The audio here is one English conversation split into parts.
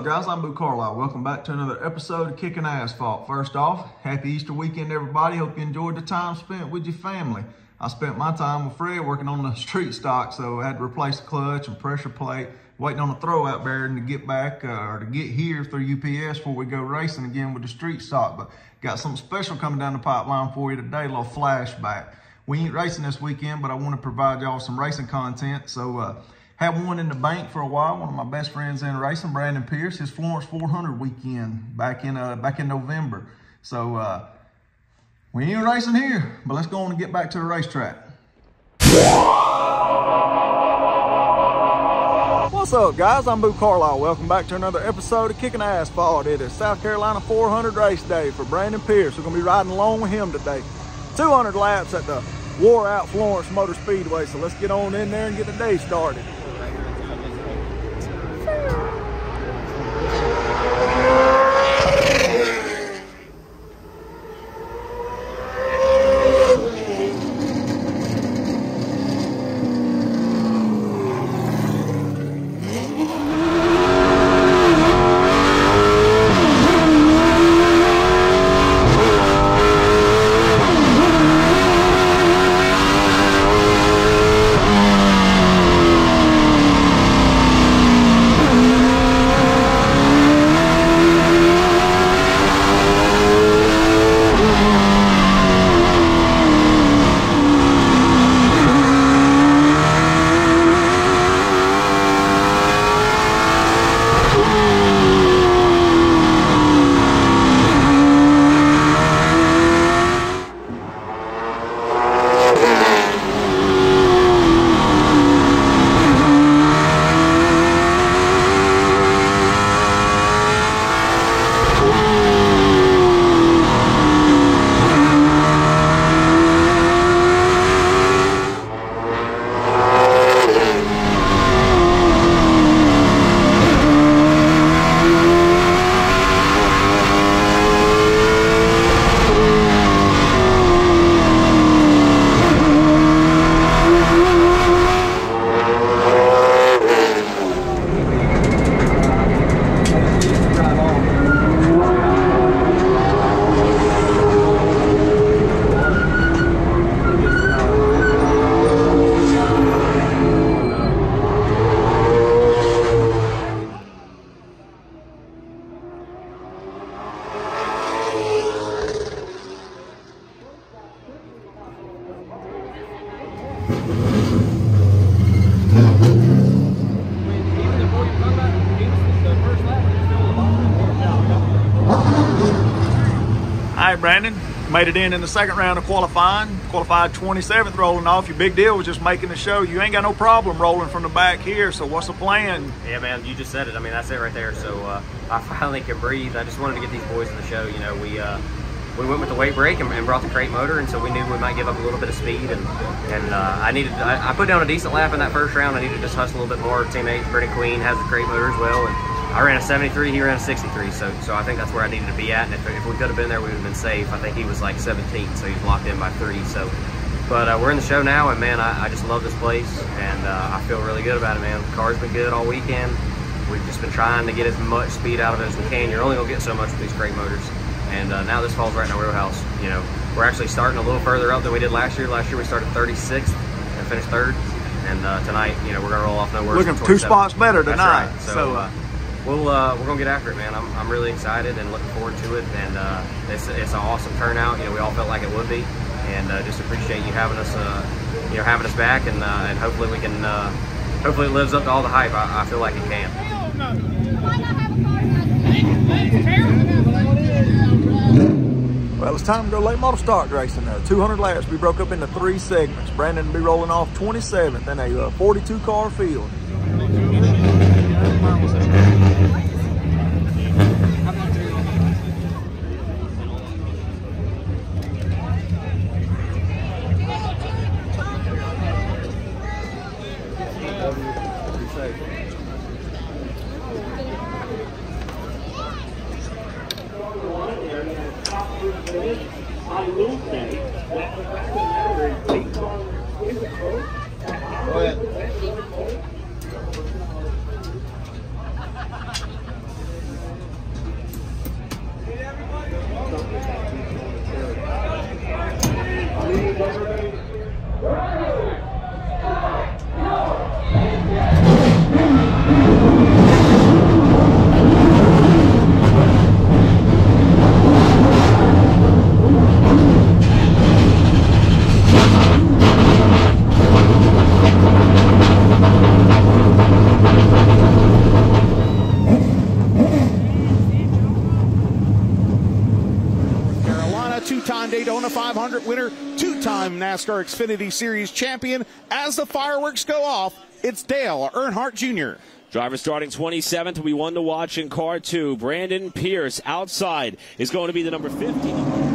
guys? I'm Boo Carlisle. Welcome back to another episode of Kicking Asphalt. First off, happy Easter weekend, everybody. Hope you enjoyed the time spent with your family. I spent my time with Fred working on the street stock, so I had to replace the clutch and pressure plate, waiting on a throwout bearing to get back or to get here through UPS before we go racing again with the street stock. But got something special coming down the pipeline for you today, a little flashback. We ain't racing this weekend, but I want to provide y'all some racing content. So had one in the bank for a while. One of my best friends in racing, Brandon Pierce, his Florence 400 weekend back in November. So we ain't racing here, but let's go on and get back to the racetrack. What's up, guys? I'm Boo Carlisle. Welcome back to another episode of Kicking Asphalt. It is South Carolina 400 race day for Brandon Pierce. We're going to be riding along with him today. 200 laps at the wore out Florence Motor Speedway. So let's get on in there and get the day started. All right, Brandon, made it in the second round of qualifying. Qualified 27th rolling off. Your big deal was just making the show. You ain't got no problem rolling from the back here, so what's the plan? Yeah, man, you just said it. I mean, that's it right there. So I finally can breathe. I just wanted to get these boys in the show. You know, we went with the weight brake and brought the crate motor, and so we knew we might give up a little bit of speed. And I put down a decent lap in that first round. I needed to just hustle a little bit more. Teammate Brendan Queen has the crate motor as well, and I ran a 73, he ran a 63, so I think that's where I needed to be at, and if we could have been there, we would have been safe. I think he was like 17, so he's locked in by 3. So, but we're in the show now, and man, I just love this place, and I feel really good about it, man. The car's been good all weekend. We've just been trying to get as much speed out of it as we can. You're only gonna get so much with these crate motors, and now this falls right in our wheelhouse. You know, we're actually starting a little further up than we did last year. Last year we started 36th and finished 3rd, and tonight, you know, we're gonna roll off no worse. Looking 2 spots better tonight. That's right. So we're gonna get after it, man. I'm really excited and looking forward to it, and it's an awesome turnout. You know, we all felt like it would be, and just appreciate you having us, having us back, and hopefully we can, hopefully it lives up to all the hype. I feel like it can. Well, it's time to go late model stock racing now. 200 laps. We broke up into 3 segments. Brandon will be rolling off 27th in a 42 car field. two-time NASCAR Xfinity Series champion. As the fireworks go off, it's Dale Earnhardt Jr. Driver starting 27th, we won to watch in car 2. Brandon Pierce outside is going to be the number 50.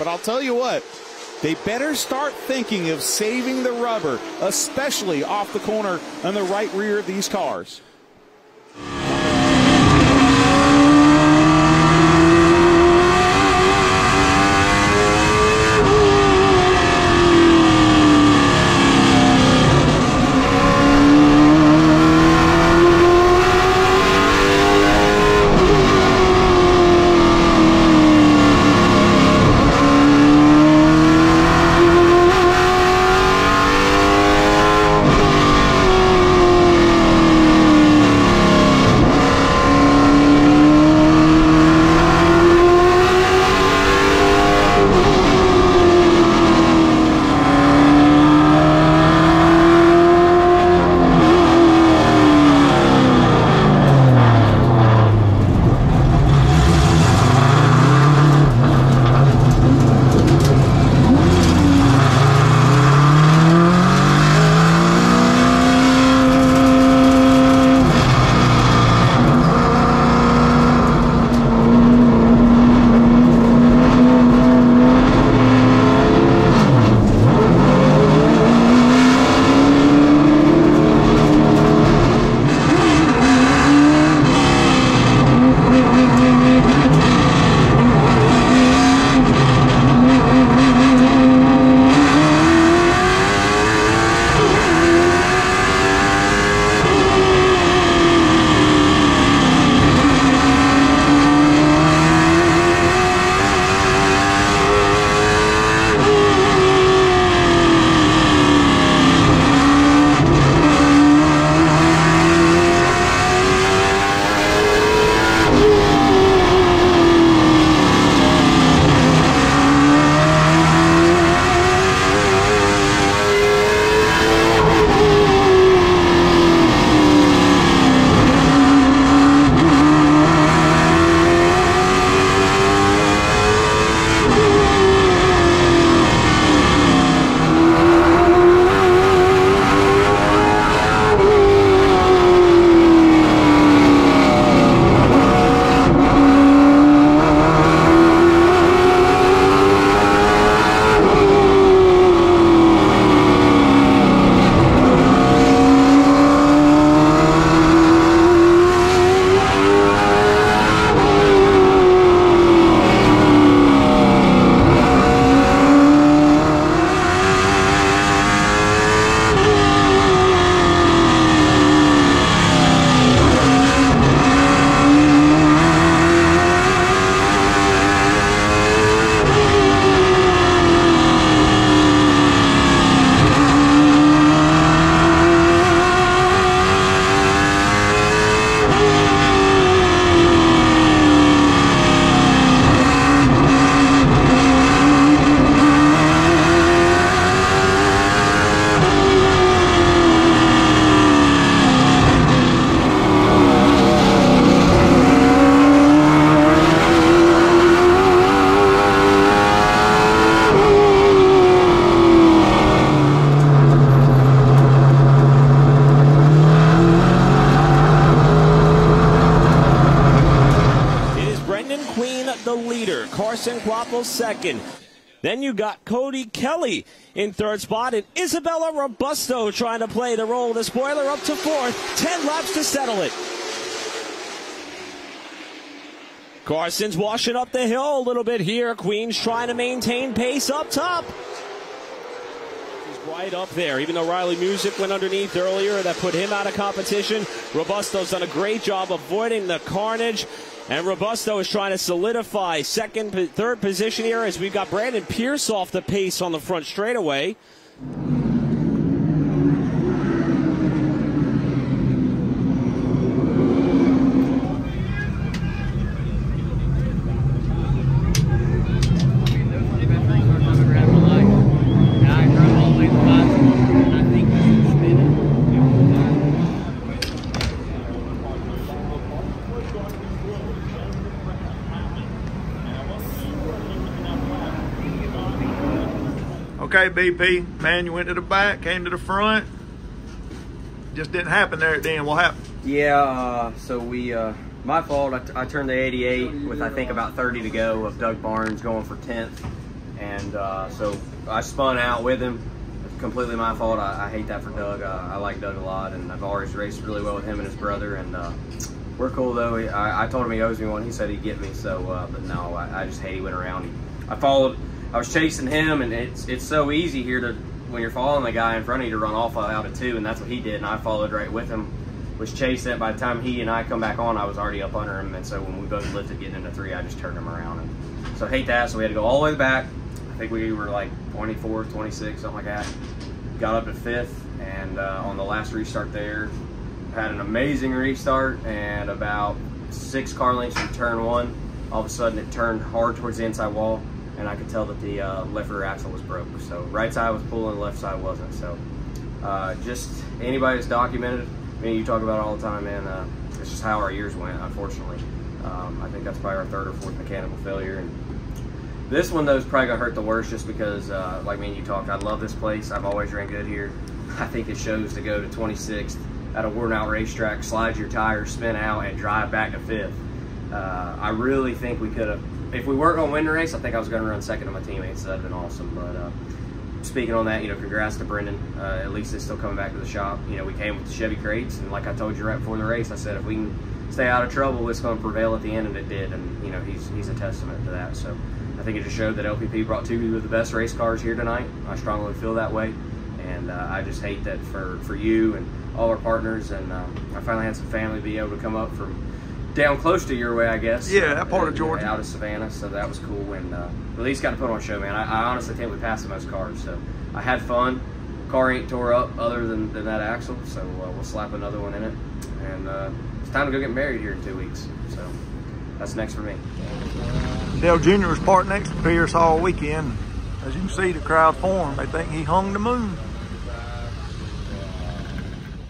But I'll tell you what, they better start thinking of saving the rubber, especially off the corner and the right rear of these cars. Carson Quapple second. Then you got Cody Kelly in third spot, and Isabella Robusto trying to play the role of the spoiler up to fourth. 10 laps to settle it. Carson's washing up the hill a little bit here. Queen's trying to maintain pace up top. He's right up there, even though Riley Music went underneath earlier. That put him out of competition. Robusto's done a great job avoiding the carnage. And Robusto is trying to solidify third position here as we've got Brandon Pierce off the pace on the front straightaway. Okay, BP, man, you went to the back, came to the front. Just didn't happen there at the end. What happened? Yeah, so we, my fault. I turned the 88 with, I think, about 30 to go of Doug Barnes going for 10th. And so I spun out with him. It's completely my fault. I hate that for Doug. I like Doug a lot, and I've always raced really well with him and his brother. And we're cool, though. I told him he owes me one. He said he'd get me. So, but no, I just hate he went around. I was chasing him, and it's so easy here to, when you're following the guy in front of you, to run off out of 2, and that's what he did, and I followed right with him, was chasing it. By the time he and I come back on, I was already up under him, and so when we both lifted getting into 3, I just turned him around. And so I hate that, so we had to go all the way back. I think we were like 24, 26, something like that. Got up to 5th, and on the last restart there, had an amazing restart, and about 6 car lengths from turn 1, all of a sudden it turned hard towards the inside wall, and I could tell that the left rear axle was broke. So right side was pulling, left side wasn't. So just anybody that's documented, I mean, you talk about it all the time, man. It's just how our years went, unfortunately. I think that's probably our 3rd or 4th mechanical failure. And this one, though, is probably gonna hurt the worst, just because, like me and you talked, I love this place. I've always ran good here. I think it shows to go to 26th at a worn-out racetrack, slide your tires, spin out, and drive back to 5th. I really think we could have. If we weren't going to win the race, I think I was going to run second to my teammates. So that'd have been awesome. But speaking on that, congrats to Brendan. At least it's still coming back to the shop. We came with the Chevy crates, and like I told you right before the race, I said if we can stay out of trouble, it's going to prevail at the end, and it did. And he's a testament to that. So I think it just showed that LPP brought 2 of the best race cars here tonight. I strongly feel that way, and I just hate that for you and all our partners. And I finally had some family be able to come up from down close to your way, I guess. Yeah, that part of Georgia. Out of Savannah, so that was cool. And at least got to put on a show, man. I honestly think we passed the most cars, so I had fun. Car ain't tore up other than that axle, so we'll slap another one in it. And it's time to go get married here in 2 weeks, so that's next for me. Dale Jr. was parked next to Pierce all weekend. As you can see, the crowd formed. They think he hung the moon.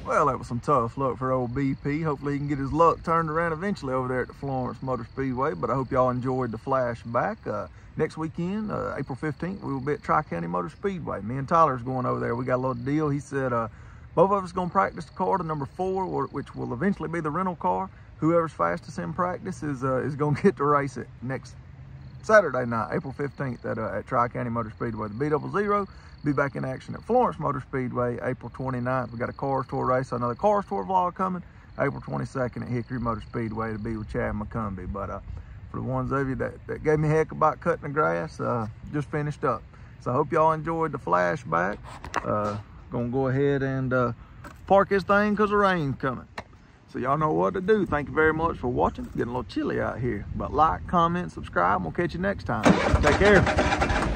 Well, that was some tough luck for old BP. Hopefully he can get his luck turned around eventually over there at the Florence Motor Speedway. But I hope y'all enjoyed the flashback. Next weekend, April 15th, we will be at Tri-County Motor Speedway. Me and Tyler's going over there. We got a little deal. He said both of us going to practice the car to number 4, which will eventually be the rental car. Whoever's fastest in practice is going to get to race it next Saturday night, April 15th at Tri-County Motor Speedway. The B00 be back in action at Florence Motor Speedway, April 29th. We got a Cars Tour race, another Cars Tour vlog coming, April 22nd at Hickory Motor Speedway to be with Chad McCumbee. But for the ones of you that gave me heck about cutting the grass, just finished up. So I hope y'all enjoyed the flashback. Gonna go ahead and park this thing because the rain's coming. So y'all know what to do. Thank you very much for watching. Getting a little chilly out here. But like, comment, subscribe. We'll catch you next time. Take care.